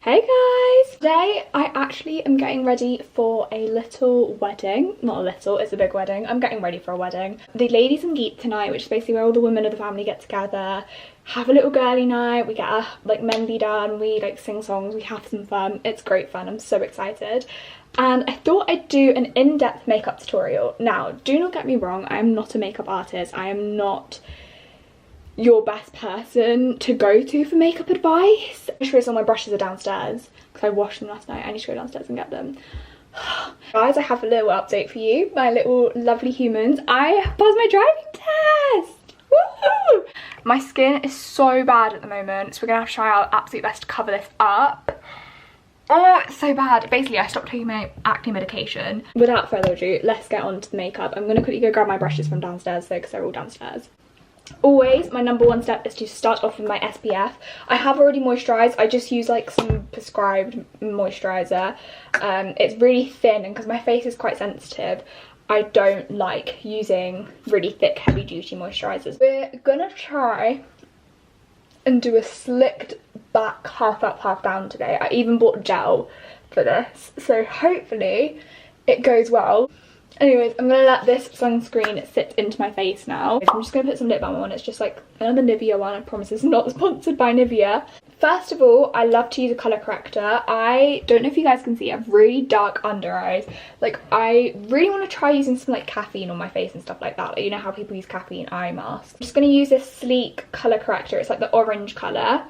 Hey guys! Today I actually am getting ready for a little wedding. Not a little, it's a big wedding. I'm getting ready for a wedding. The ladies and geek tonight, which is basically where all the women of the family get together, have a little girly night, we get our like mehndi done, we like sing songs, we have some fun. It's great fun, I'm so excited. And I thought I'd do an in-depth makeup tutorial. Now, do not get me wrong, I am not a makeup artist. I am not your best person to go to for makeup advice. I'm sure all my brushes are downstairs because I washed them last night. I need to go downstairs and get them. Guys, I have a little update for you, my little lovely humans. I passed my driving test! Woo! My skin is so bad at the moment, so we're gonna have to try our absolute best to cover this up. Oh, it's so bad. Basically, I stopped taking my acne medication. Without further ado, let's get on to the makeup. I'm gonna quickly go grab my brushes from downstairs though, because they're all downstairs. Always, my number one step is to start off with my SPF. I have already moisturised. I just use like some prescribed moisturiser. It's really thin, and because my face is quite sensitive, I don't like using really thick, heavy duty moisturisers. We're gonna try and do a slicked back half up, half down today. I even bought gel for this, so hopefully it goes well. Anyways, I'm going to let this sunscreen sit into my face now. I'm just going to put some lip balm on. It's just like another Nivea one. I promise it's not sponsored by Nivea. First of all, I love to use a colour corrector. I don't know if you guys can see, I have really dark under eyes. Like, I really want to try using some like caffeine on my face and stuff like that. Like, you know how people use caffeine eye masks. I'm just going to use this sleek colour corrector. It's like the orange colour.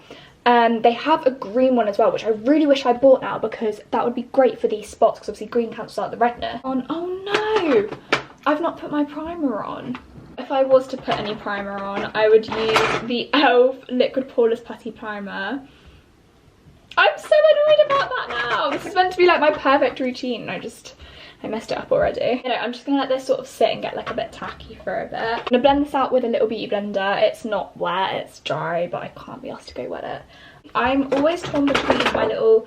They have a green one as well, which I really wish I bought now because that would be great for these spots, because obviously green cancels out the redness. Oh no! I've not put my primer on. If I was to put any primer on, I would use the e.l.f. Liquid Poreless Putty Primer. I'm so annoyed about that now! This is meant to be like my perfect routine, and I messed it up already. You know, I'm just gonna let this sort of sit and get like a bit tacky for a bit. I'm gonna blend this out with a little beauty blender. It's not wet, it's dry, but I can't be asked to go wet it. I'm always torn between my little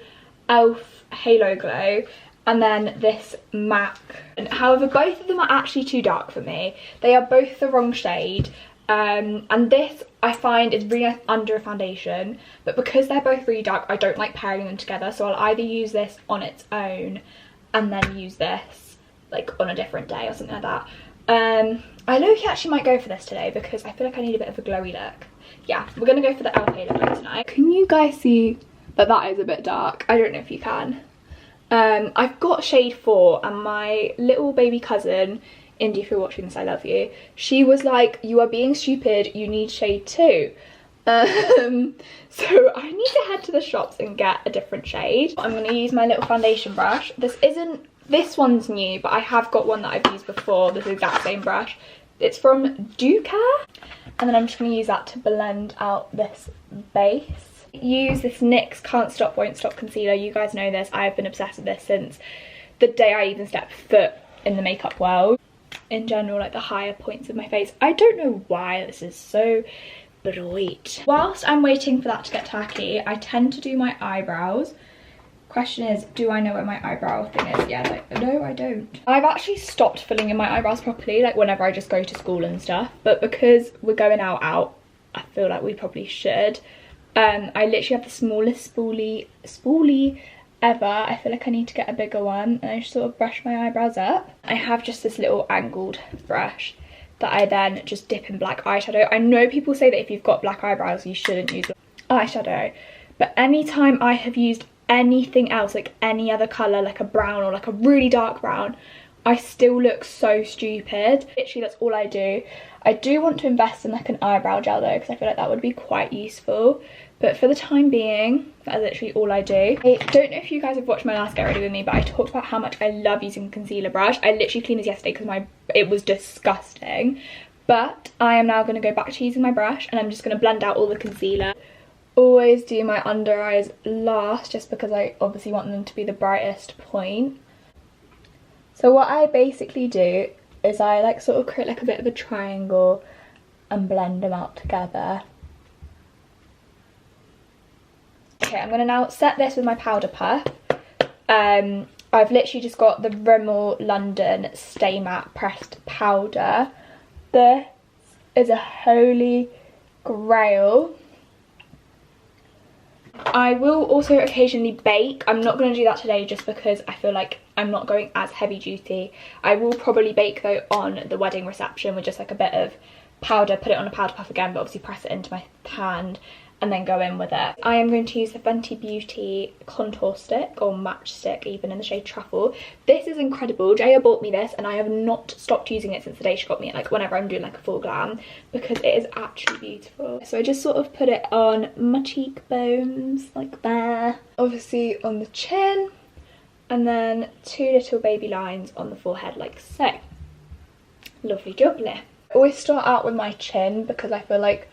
e.l.f. Halo Glow and then this MAC. And however, both of them are actually too dark for me. They are both the wrong shade. And this I find is really under a foundation, but because they're both really dark, I don't like pairing them together. So I'll either use this on its own and then use this like on a different day or something like that. I low-key actually might go for this today because I feel like I need a bit of a glowy look. Yeah, we're gonna go for the e.l.f. Halo Glow tonight. Can you guys see that that is a bit dark? I don't know if you can. I've got shade 4, and my little baby cousin, Indy, if you're watching this, I love you. She was like, you are being stupid, you need shade 2. So I need to head to the shops and get a different shade. I'm going to use my little foundation brush. This one's new, but I have got one that I've used before, this exact same brush. It's from Duca, and then I'm just going to use that to blend out this base. Use this NYX Can't Stop Won't Stop concealer. You guys know this, I have been obsessed with this since the day I even stepped foot in the makeup world. In general, like the higher points of my face. I don't know why this is so bright. Whilst I'm waiting for that to get tacky, I tend to do my eyebrows. Question is, do I know where my eyebrow thing is? Yeah, like, no, I don't. I've actually stopped filling in my eyebrows properly, like whenever I just go to school and stuff. But because we're going out, I feel like we probably should. I literally have the smallest spoolie ever. I feel like I need to get a bigger one, and I just sort of brush my eyebrows up. I have just this little angled brush that I then just dip in black eyeshadow. I know people say that if you've got black eyebrows you shouldn't use eyeshadow, but anytime I have used anything else, like any other colour, like a brown or like a really dark brown, I still look so stupid. Literally, that's all I do. I do want to invest in like an eyebrow gel though, because I feel like that would be quite useful. But for the time being, that is literally all I do. I don't know if you guys have watched my last Get Ready With Me, but I talked about how much I love using a concealer brush. I literally cleaned this yesterday because it was disgusting. But I am now going to go back to using my brush, and I'm just going to blend out all the concealer. Always do my under eyes last, just because I obviously want them to be the brightest point. So what I basically do is I like sort of create like a bit of a triangle and blend them out together. Okay, I'm going to now set this with my powder puff. I've literally just got the Rimmel London Stay Matte Pressed Powder. This is a holy grail I will also occasionally bake. I'm not going to do that today just because I feel like I'm not going as heavy duty. I will probably bake though on the wedding reception with just like a bit of powder, put it on a powder puff again, but obviously press it into my hand and then go in with it. I am going to use the Fenty Beauty contour stick, or match stick even, in the shade Truffle. This is incredible. Jaya bought me this and I have not stopped using it since the day she got me it, like whenever I'm doing like a full glam, because it is actually beautiful. So I just sort of put it on my cheekbones, like there. Obviously on the chin, and then 2 little baby lines on the forehead like so. Lovely jubbly. I always start out with my chin because I feel like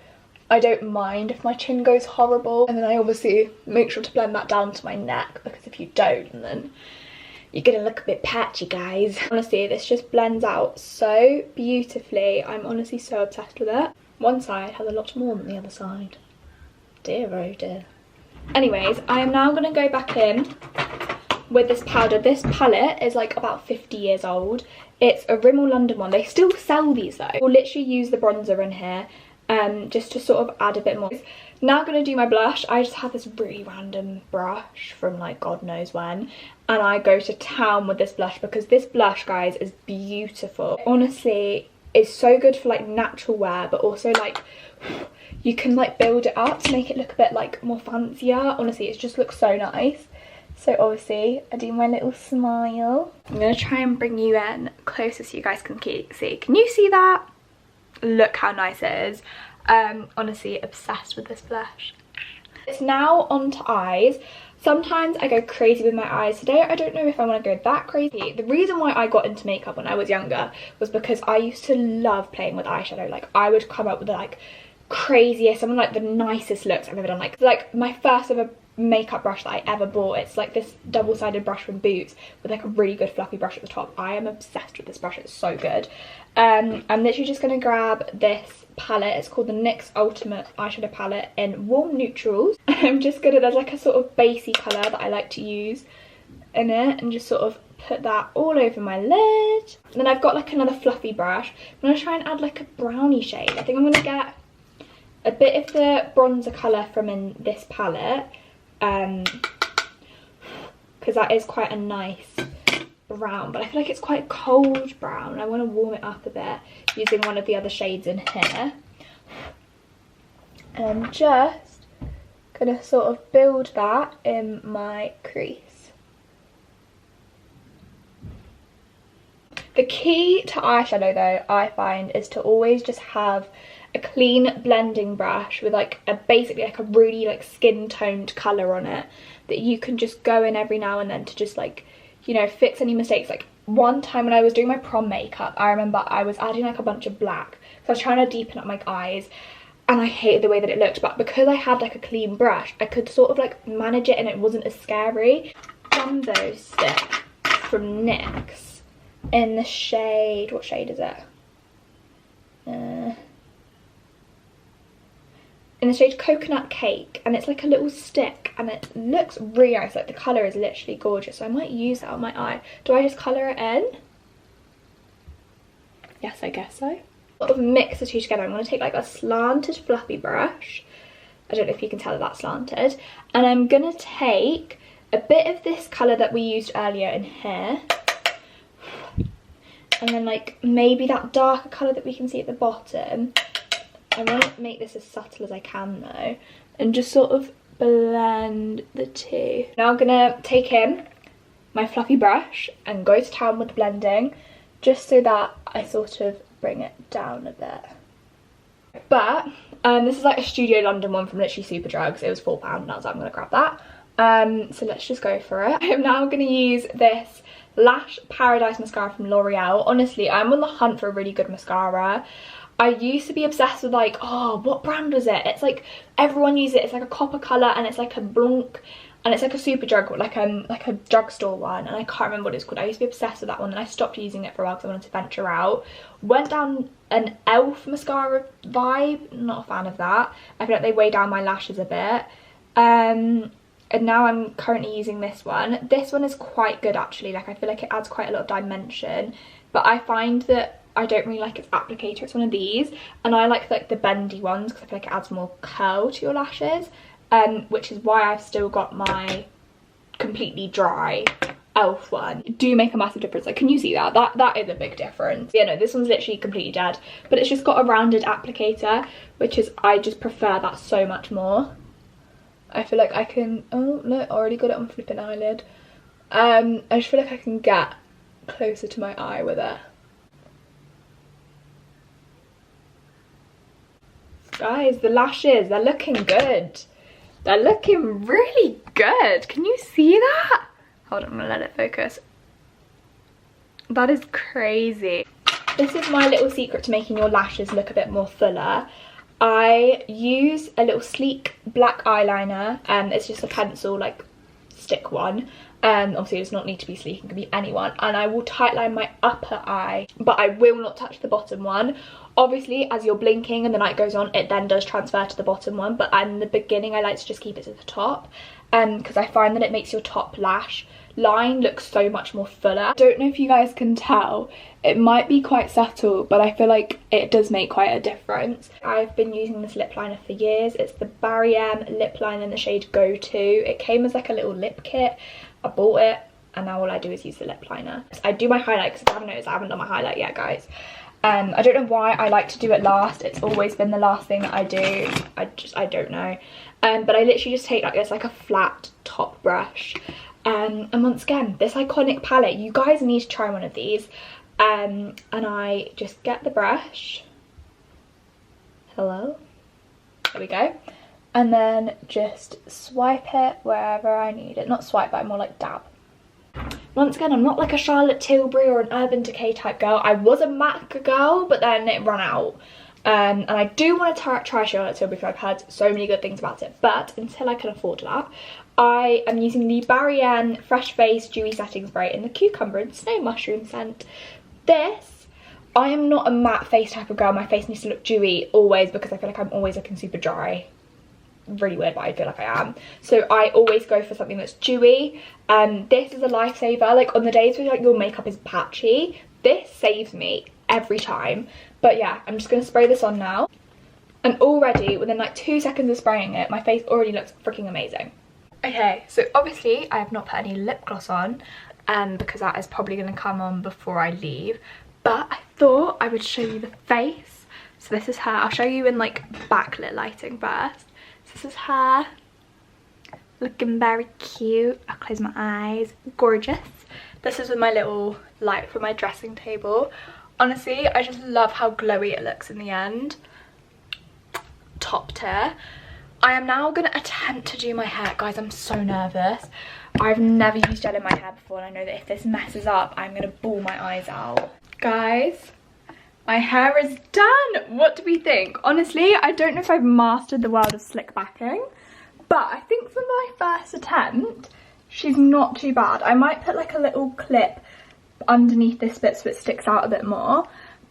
I don't mind if my chin goes horrible, and then I obviously make sure to blend that down to my neck, because if you don't, then you're gonna look a bit patchy, guys. Honestly, this just blends out so beautifully. I'm honestly so obsessed with it. One side has a lot more than the other side. Dear oh dear. Anyways, I am now gonna go back in with this powder. This palette is like about 50 years old. It's a Rimmel London one. They still sell these though. We'll literally use the bronzer in here, just to sort of add a bit more. Now I'm going to do my blush. I just have this really random brush from like God knows when, and I go to town with this blush because this blush, guys, is beautiful. It honestly is so good for like natural wear, but also like you can like build it up to make it look a bit like more fancier. Honestly, it just looks so nice. So obviously I do my little smile. I'm going to try and bring you in closer so you guys can see. Can you see that? Look how nice it is. Honestly obsessed with this blush. It's now onto eyes. Sometimes I go crazy with my eyes. Today I don't know if I want to go that crazy. The reason why I got into makeup when I was younger was because I used to love playing with eyeshadow. Like I would come up with the like craziest, some of like the nicest looks I've ever done. Like my first ever makeup brush that I ever bought, it's like this double-sided brush from Boots with like a really good fluffy brush at the top. I am obsessed with this brush, it's so good. I'm literally just going to grab this palette. It's called the NYX Ultimate Eyeshadow Palette in Warm Neutrals. I'm just gonna, there's like a sort of basey colour that I like to use in it, and just sort of put that all over my lid. And then I've got like another fluffy brush. I'm going to try and add like a brownie shade. I think I'm going to get a bit of the bronzer colour from in this palette, because that is quite a nice brown, but I feel like it's quite cold brown. I want to warm it up a bit using one of the other shades in here, and I'm just gonna sort of build that in my crease. The key to eyeshadow though, I find, is to always just have a clean blending brush with like a basically like a really like skin toned colour on it that you can just go in every now and then to just like, you know, fix any mistakes. Like one time when I was doing my prom makeup, I remember I was adding like a bunch of black, so I was trying to deepen up my eyes, and I hated the way that it looked, but because I had like a clean brush, I could sort of like manage it and it wasn't as scary. Jumbo stick from NYX in the shade, what shade is it? In the shade Coconut Cake, and it's like a little stick and it looks really nice. Like the colour is literally gorgeous, so I might use that on my eye. Do I just colour it in? Yes, I guess so. Sort of mix the two together. I'm going to take like a slanted fluffy brush. I don't know if you can tell that that's slanted. And I'm going to take a bit of this colour that we used earlier in here, and then like maybe that darker colour that we can see at the bottom. I want to make this as subtle as I can though, and just sort of blend the two. Now I'm going to take in my fluffy brush and go to town with the blending, just so that I sort of bring it down a bit. But this is like a Studio London one from literally Superdrugs. It was £4 and I was like, I'm going to grab that. So let's just go for it. I am now going to use this Lash Paradise mascara from L'Oreal. Honestly, I'm on the hunt for a really good mascara. I used to be obsessed with like, oh, what brand was it? It's like, everyone uses it. It's like a copper colour and it's like a Blanc, and it's like a Superdrug, like a drugstore one, and I can't remember what it's called. I used to be obsessed with that one, and I stopped using it for a while because I wanted to venture out. Went down an e.l.f. mascara vibe, not a fan of that. I feel like they weigh down my lashes a bit. And now I'm currently using this one. This one is quite good actually. Like I feel like it adds quite a lot of dimension, but I find that I don't really like its applicator. It's one of these, and I like the bendy ones because I feel like it adds more curl to your lashes. which is why I've still got my completely dry elf one. Do make a massive difference. Like, can you see that? That is a big difference. Yeah, no, this one's literally completely dead, but it's just got a rounded applicator, which is, I just prefer that so much more. I feel like I can, oh look, I already got it on flipping eyelid. I just feel like I can get closer to my eye with it. Guys, the lashes, they're looking good. They're looking really good. Can you see that? Hold on, I'm gonna let it focus. That is crazy. This is my little secret to making your lashes look a bit more fuller. I use a little sleek black eyeliner, and it's just a pencil, like stick one. Obviously it does not need to be sleek, it can be anyone, and I will tightline my upper eye, but I will not touch the bottom one. Obviously as you're blinking and the light goes on, it then does transfer to the bottom one, but in the beginning I like to just keep it to the top, because I find that it makes your top lash line looks so much more fuller. I don't know if you guys can tell, it might be quite subtle, but I feel like it does make quite a difference. I've been using this lip liner for years. It's the Barry M lip liner in the shade Go To. It came as like a little lip kit. I bought it and now all I do is use the lip liner. I do my highlight, because if you haven't noticed, I haven't done my highlight yet, guys. I don't know why I like to do it last. It's always been the last thing that I do. I don't know. But I literally just take like this, like a flat top brush. And once again, this iconic palette, you guys need to try one of these. And I just get the brush. Hello. There we go. And then just swipe it wherever I need it. Not swipe, but more like dab. Once again, I'm not like a Charlotte Tilbury or an Urban Decay type girl. I was a MAC girl, but then it ran out. And I do want to try Charlotte Tilbury, because I've heard so many good things about it. But until I can afford that, I am using the Barry M Fresh Face Dewy Setting Spray in the Cucumber and Snow Mushroom scent. This, I am not a matte face type of girl. My face needs to look dewy always, because I feel like I'm always looking super dry. Really weird, but I feel like I am. So I always go for something that's dewy. This is a lifesaver. Like on the days where like your makeup is patchy, this saves me every time. But yeah, I'm just going to spray this on now. And already, within like 2 seconds of spraying it, my face already looks freaking amazing. Okay, so obviously I have not put any lip gloss on, because that is probably going to come on before I leave. But I thought I would show you the face. So this is her. I'll show you in like backlit lighting first. So this is her. Looking very cute. I'll close my eyes. Gorgeous. This is with my little light from my dressing table. Honestly, I just love how glowy it looks in the end. Top tier. I am now going to attempt to do my hair. Guys, I'm so nervous. I've never used gel in my hair before, and I know that if this messes up, I'm going to bawl my eyes out. Guys, my hair is done. What do we think? Honestly, I don't know if I've mastered the world of slick backing, but I think for my first attempt, she's not too bad. I might put like a little clip underneath this bit so it sticks out a bit more,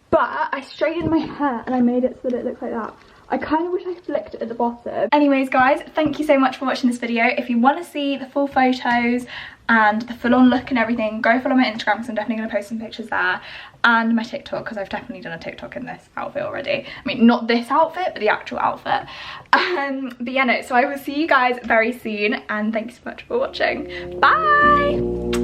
but I straightened my hair and I made it so that it looks like that. I kind of wish I flicked it at the bottom. Anyways guys, thank you so much for watching this video. If you want to see the full photos and the full-on look and everything, go follow my Instagram, because I'm definitely going to post some pictures there, and my TikTok, because I've definitely done a TikTok in this outfit already. I mean, not this outfit, but the actual outfit. But yeah, no, so I will see you guys very soon, and thank you so much for watching. Bye!